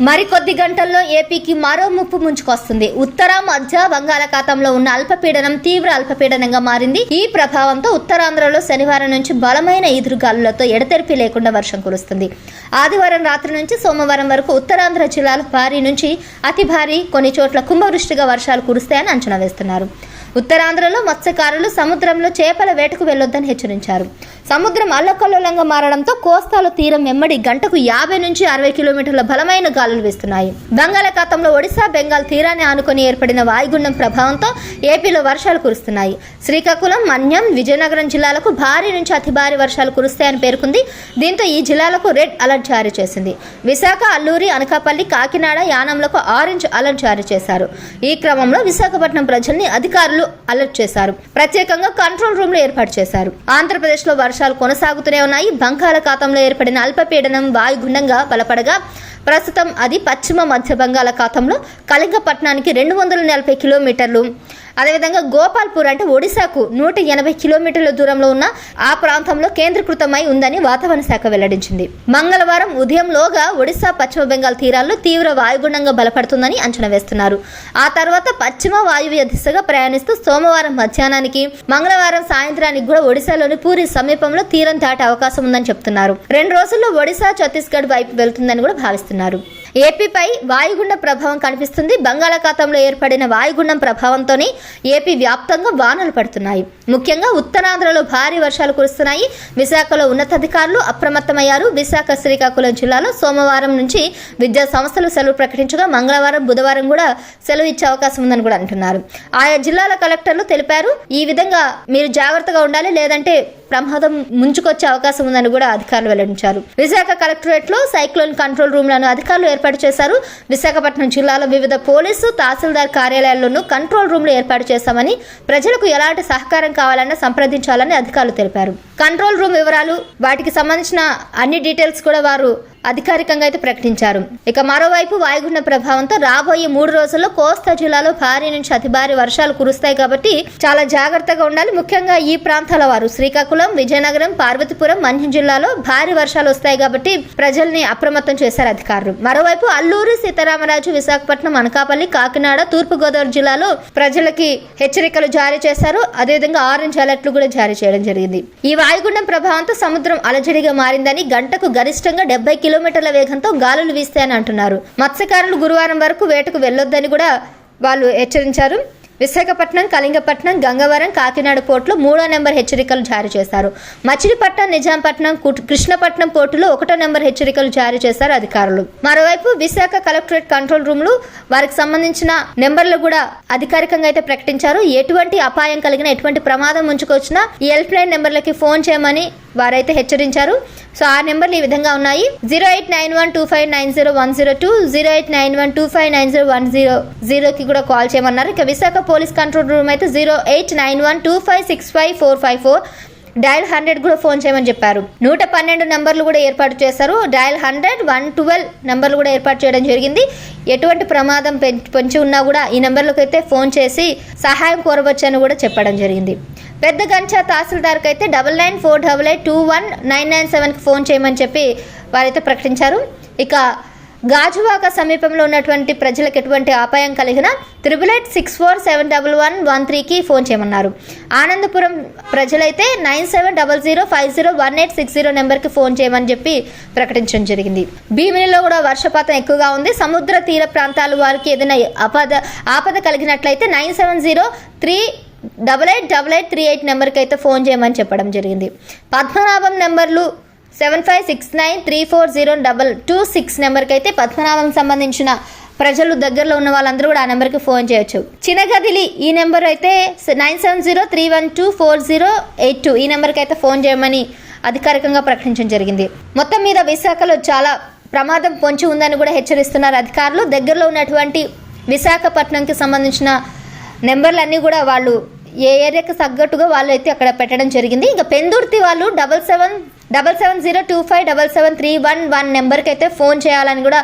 మరికొద్ది గంటల్లో ఏపీకి మరో ముప్పు ముంచుకొస్తుంది. ఉత్తర మధ్య బంగాళాఖాతంలో ఉన్న అల్పపీడనం తీవ్ర అల్పపీడనంగా మారింది. ఈ ప్రభావంతో ఉత్తరాంధ్రలో శనివారం నుంచి బలమైన ఈదురుగాలులతో ఎడతెరిపి లేకుండా వర్షం కురుస్తుంది. ఆదివారం రాత్రి నుంచి సోమవారం వరకు ఉత్తరాంధ్ర జిల్లాలో భారీ నుంచి అతి భారీ, కొన్ని చోట్ల కుంభవృష్టిగా వర్షాలు కురుస్తాయని అంచనా వేస్తున్నారు. ఉత్తరాంధ్రలో మత్స్యకారులు సముద్రంలో చేపల వేటకు వెళ్లొద్దని హెచ్చరించారు. సముద్రం అల్లకల్లోలంగా మారడంతో కోస్తాలో తీరం వెంబడి గంటకు 50 నుంచి 60 కిలోమీటర్ల బలమైన గాలులు వీస్తున్నాయి. బంగాళాఖాతంలో ఒడిశా, బెంగాల్ తీరాన్ని ఆనుకొని ఏర్పడిన వాయుగుండం ప్రభావంతో ఏపీలో వర్షాలు కురుస్తున్నాయి. శ్రీకాకుళం, మన్యం, విజయనగరం జిల్లాలకు భారీ నుంచి అతి భారీ వర్షాలు కురుస్తాయని పేర్కొంది. దీంతో ఈ జిల్లాలకు రెడ్ అలర్ట్ జారీ చేసింది. విశాఖ, అల్లూరి, అనకాపల్లి, కాకినాడ, యానంలకు ఆరెంజ్ అలర్ట్ జారీ చేశారు. ఈ క్రమంలో విశాఖపట్నం ప్రజల్ని అధికారులు అలర్ట్ చేశారు. ప్రత్యేకంగా కంట్రోల్ రూమ్ లో ఏర్పాటు చేశారు. ఆంధ్రప్రదేశ్ లో వర్షాలు కొనసాగుతూనే ఉన్నాయి. బంగాళాఖాతంలో ఏర్పడిన అల్పపీడనం వాయుగుండంగా బలపడగా ప్రస్తుతం అది పశ్చిమ మధ్య బంగాళాఖాతంలో కళింగపట్నానికి 240 కిలోమీటర్లు, అదేవిధంగా గోపాల్పూర్ అంటే ఒడిశాకు 180 కిలోమీటర్ల దూరంలో ఉన్న ఆ ప్రాంతంలో కేంద్రీకృతమై ఉందని వాతావరణ శాఖ వెల్లడించింది. మంగళవారం ఉదయంలోగా ఒడిశా, పశ్చిమ బెంగాల్ తీరాల్లో తీవ్ర వాయుగుండంగా బలపడుతుందని అంచనా వేస్తున్నారు. ఆ తర్వాత పశ్చిమ వాయువ్య దిశగా ప్రయాణిస్తూ సోమవారం మధ్యాహ్నానికి, మంగళవారం సాయంత్రానికి కూడా ఒడిశాలోని పూరి సమీపంలో తీరం దాటే అవకాశం ఉందని చెప్తున్నారు. 2 రోజుల్లో ఒడిశా, ఛత్తీస్గఢ్ వైపు వెళ్తుందని కూడా భావిస్తున్నారు. ఏపీపై వాయుగుండం ప్రభావం కనిపిస్తుంది. బంగాళాఖాతంలో ఏర్పడిన వాయుగుండం ప్రభావంతోనే ఏపీ వ్యాప్తంగా వానలు పడుతున్నాయి. ముఖ్యంగా ఉత్తరాంధ్రలో భారీ వర్షాలు కురుస్తున్నాయి. విశాఖలో ఉన్నతాధికారులు అప్రమత్తమయ్యారు. విశాఖ, శ్రీకాకుళం జిల్లాలో సోమవారం నుంచి విద్యా సంస్థలు సెలవు ప్రకటించగా మంగళవారం, బుధవారం కూడా సెలవు ఇచ్చే అవకాశం ఉందని కూడా అంటున్నారు. ఆయా జిల్లాల కలెక్టర్లు తెలిపారు. ఈ విధంగా మీరు జాగ్రత్తగా ఉండాలి, లేదంటే ప్రమాదం ముంచుకొచ్చే అవకాశం ఉందని కూడా అధికారులు వెల్లడించారు. విశాఖ కలెక్టరేట్ లో సైక్లోన్ కంట్రోల్ రూమ్ లను అధికారులు ఏర్పాటు చేశారు. విశాఖపట్నం జిల్లాలో వివిధ పోలీసు, తహసీల్దార్ కార్యాలయాల్లోనూ కంట్రోల్ రూమ్ లు ఏర్పాటు చేశామని, ప్రజలకు ఎలాంటి సహకారం కావాలన్నా సంప్రదించాలని అధికారులు తెలిపారు. కంట్రోల్ రూమ్ వివరాలు, వాటికి సంబంధించిన అన్ని డీటెయిల్స్ కూడా వారు అధికారికంగా అయితే ప్రకటించారు. ఇక మరోవైపు వాయుగుండ ప్రభావంతో రాబోయే 3 రోజుల్లో కోస్తా జిల్లాలో భారీ నుంచి అతి భారీ వర్షాలు కురుస్తాయి కాబట్టి చాలా జాగ్రత్తగా ఉండాలి. ముఖ్యంగా ఈ ప్రాంతాల వారు శ్రీకాకుళం, విజయనగరం, పార్వతీపురం, మన్యం జిల్లాలో భారీ వర్షాలు వస్తాయి కాబట్టి ప్రజల్ని అప్రమత్తం చేశారు అధికారులు. మరోవైపు అల్లూరు సీతారామరాజు, విశాఖపట్నం, అనకాపల్లి, కాకినాడ, తూర్పుగోదావరి జిల్లాలో ప్రజలకి హెచ్చరికలు జారీ చేశారు. అదేవిధంగా ఆరెంజ్ అలర్ట్లు కూడా జారీ చేయడం జరిగింది. ఈ వాయుగుండం ప్రభావంతో సముద్రం అలజడిగా మారిందని, గంటకు గరిష్టంగా 70 కిలోమీటర్ల వేగంతో గాలులు వీస్తాయని అంటున్నారు. మత్స్యకారులు గురువారం వరకు వేటకు వెళ్లొద్దని కూడా వాళ్ళు హెచ్చరించారు. విశాఖపట్నం, కళింగపట్నం, గంగవరం, కాకినాడ పోర్టులో 3వ నెంబర్ హెచ్చరికలు జారీ చేశారు. మచిలీపట్నం, నిజాంపట్నం, కృష్ణపట్నం పోర్టులో 1వ నెంబర్ హెచ్చరికలు జారీ చేశారు అధికారులు. మరోవైపు విశాఖ కలెక్టరేట్ కంట్రోల్ రూమ్ లు వారికి సంబంధించిన నెంబర్లు కూడా అధికారికంగా అయితే ప్రకటించారు. ఎటువంటి అపాయం కలిగిన, ఎటువంటి ప్రమాదం ముంచుకొచ్చినా ఈ హెల్ప్ లైన్ నెంబర్లకి ఫోన్ చేయమని వారైతే హెచ్చరించారు. సో ఆ నెంబర్లు ఈ విధంగా ఉన్నాయి: 0891259010, 0891259010 కి కూడా కాల్ చేయమన్నారు. ఇక విశాఖ పోలీస్ కంట్రోల్ రూమ్ అయితే 089125655454, డయల్ 100 కూడా ఫోన్ చేయమని చెప్పారు. 112 నెంబర్లు కూడా ఏర్పాటు చేశారు. డయల్ 100, 112 నెంబర్లు కూడా ఏర్పాటు చేయడం జరిగింది. ఎటువంటి ప్రమాదం పొంచి ఉన్నా కూడా ఈ నెంబర్లకు అయితే ఫోన్ చేసి సహాయం కోరవచ్చు అని కూడా చెప్పడం జరిగింది. పెద్ద గంచా తహసీల్దార్కి అయితే 9948219997కి ఫోన్ చేయమని చెప్పి వారైతే ప్రకటించారు. ఇక గాజువాక సమీపంలో ఉన్నటువంటి ప్రజలకు ఎటువంటి అపాయం కలిగిన 8886471113కి ఫోన్ చేయమన్నారు. ఆనందపురం ప్రజలైతే 9700501860 నెంబర్కి ఫోన్ చేయమని చెప్పి ప్రకటించడం జరిగింది. భీమినిలో కూడా వర్షపాతం ఎక్కువగా ఉంది. సముద్ర తీర ప్రాంతాల వారికి ఏదైనా ఆపద కలిగినట్లయితే 9703888838 నెంబర్కి అయితే ఫోన్ చేయమని చెప్పడం జరిగింది. పద్మనాభం నెంబర్లు 7569340226 నెంబర్కి అయితే పద్మనాభం సంబంధించిన ప్రజలు దగ్గరలో ఉన్న వాళ్ళందరూ కూడా ఆ నెంబర్కి ఫోన్ చేయొచ్చు. చినగదిలి ఈ నెంబర్ అయితే 9703124082 ఈ నెంబర్కి అయితే ఫోన్ చేయమని అధికారికంగా ప్రకటించడం జరిగింది. మొత్తం మీద విశాఖలో చాలా ప్రమాదం పొంచి ఉందని కూడా హెచ్చరిస్తున్నారు అధికారులు. దగ్గరలో ఉన్నటువంటి విశాఖపట్నంకి సంబంధించిన నెంబర్లన్నీ కూడా వాళ్ళు ఏ ఏరియాకి తగ్గట్టుగా వాళ్ళు అయితే అక్కడ పెట్టడం జరిగింది. ఇంకా పెందుర్తి వాళ్ళు 777025773111 నెంబర్కి అయితే ఫోన్ చేయాలని కూడా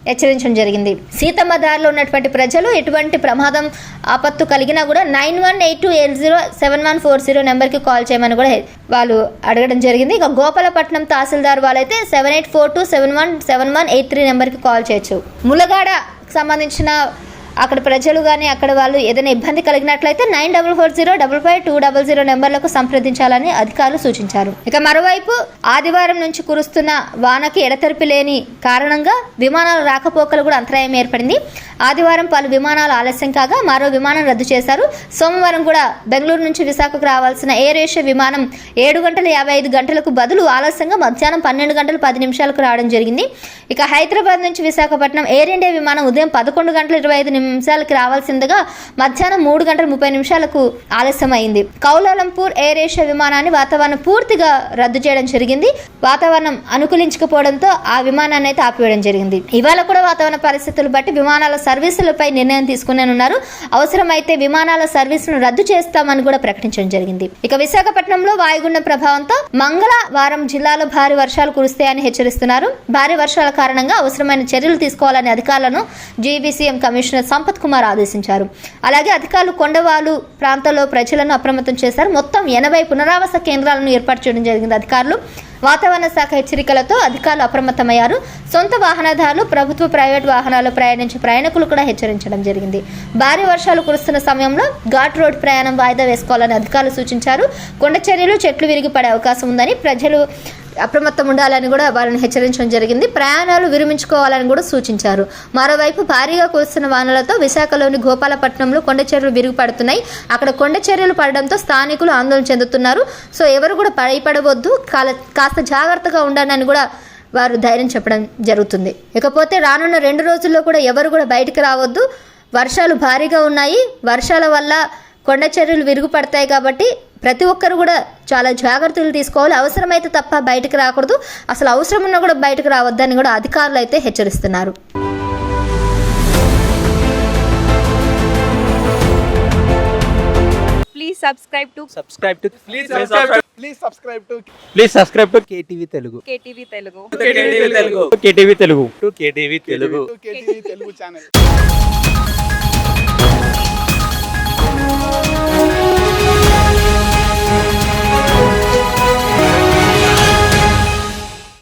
హెచ్చరించడం జరిగింది. సీతమ్మ దారిలో ఉన్నటువంటి ప్రజలు ఎటువంటి ప్రమాదం ఆపత్తు కలిగినా కూడా 9182807140 నెంబర్కి కాల్ చేయమని కూడా వాళ్ళు అడగడం జరిగింది. ఇక గోపాలపట్నం తహసీల్దార్ వాళ్ళైతే 7842717183 నెంబర్కి కాల్ చేయొచ్చు. ములగాడ సంబంధించిన అక్కడ ప్రజలు కానీ అక్కడ వాళ్ళు ఏదైనా ఇబ్బంది కలిగినట్లయితే 9440555200 నెంబర్లకు సంప్రదించాలని అధికారులు సూచించారు. ఇక మరోవైపు ఆదివారం నుంచి కురుస్తున్న వానకి ఎడతెరిపి లేని కారణంగా విమానాల రాకపోకలు కూడా అంతరాయం ఏర్పడింది. ఆదివారం పలు విమానాలు ఆలస్యం కాగా మరో విమానం రద్దు చేశారు. సోమవారం కూడా బెంగళూరు నుంచి విశాఖకు రావాల్సిన ఎయిర్ ఏషియా విమానం 7:55 బదులు ఆలస్యంగా మధ్యాహ్నం 12:10 రావడం జరిగింది. ఇక హైదరాబాద్ నుంచి విశాఖపట్నం ఎయిర్ ఇండియా విమానం ఉదయం 11:25 రావాల్సిందిగా మధ్యాహ్నం 3:30 ఆలస్యం అయింది. కౌలాలంపూర్ ఎయిర్ ఏషియా విమానాన్ని వాతావరణం పూర్తిగా రద్దు చేయడం జరిగింది. వాతావరణం అనుకూలించకపోవడంతో ఆ విమానాన్ని అయితే ఆపివేయడం జరిగింది. ఇవాళ కూడా వాతావరణ పరిస్థితులు బట్టి విమానాల సర్వీసులపై నిర్ణయం తీసుకునేనున్నారు. అవసరమైతే విమానాల సర్వీసులను రద్దు చేస్తామని కూడా ప్రకటించడం జరిగింది. ఇక విశాఖపట్నంలో వాయుగుండం ప్రభావంతో మంగళవారం జిల్లాలో భారీ వర్షాలు కురుస్తాయని హెచ్చరిస్తున్నారు. భారీ వర్షాల కారణంగా అవసరమైన చర్యలు తీసుకోవాలని అధికారులను జీవీసీఎం కమిషనర్ సంపత్ కుమార్ ఆదేశించారు. అలాగే అధికారులు కొండవాలు ప్రాంతాల్లో ప్రజలను అప్రమత్తం చేశారు. మొత్తం 80 పునరావాస కేంద్రాలను ఏర్పాటు చేయడం జరిగింది. అధికారులు వాతావరణ శాఖ హెచ్చరికలతో అధికారులు అప్రమత్తమయ్యారు. సొంత వాహనదారులు, ప్రభుత్వ ప్రైవేట్ వాహనాల్లో ప్రయాణించే ప్రయాణికులు కూడా హెచ్చరించడం జరిగింది. భారీ వర్షాలు కురుస్తున్న సమయంలో ఘాట్ రోడ్ ప్రయాణం వాయిదా వేసుకోవాలని అధికారులు సూచించారు. కొండ చర్యలు, చెట్లు విరిగి పడే అవకాశం ఉందని ప్రజలు అప్రమత్తం ఉండాలని కూడా వారిని హెచ్చరించడం జరిగింది. ప్రయాణాలు విరమించుకోవాలని కూడా సూచించారు. మరోవైపు భారీగా కురుస్తున్న వానలతో విశాఖలోని గోపాలపట్నంలో కొండ చర్యలు విరిగిపడుతున్నాయి. అక్కడ కొండ చర్యలు పడడంతో స్థానికులు ఆందోళన చెందుతున్నారు. సో ఎవరు కూడా భయపడవద్దు, కాస్త జాగ్రత్తగా ఉండాలని కూడా వారు ధైర్యం చెప్పడం జరుగుతుంది. ఇకపోతే రానున్న 2 రోజుల్లో కూడా ఎవరు కూడా బయటికి రావద్దు. వర్షాలు భారీగా ఉన్నాయి. వర్షాల వల్ల కొండ చర్యలు విరుగుపడతాయి కాబట్టి ప్రతి ఒక్కరు కూడా చాలా జాగ్రత్తలు తీసుకోవాలి. అవసరమైతే తప్ప బయటకు రాకూడదు. అసలు అవసరం ఉన్నా కూడా బయటకు రావద్దని కూడా అధికారులు అయితే హెచ్చరిస్తున్నారు. Please subscribe to KTV Telugu. KTV Telugu. KTV Telugu channel.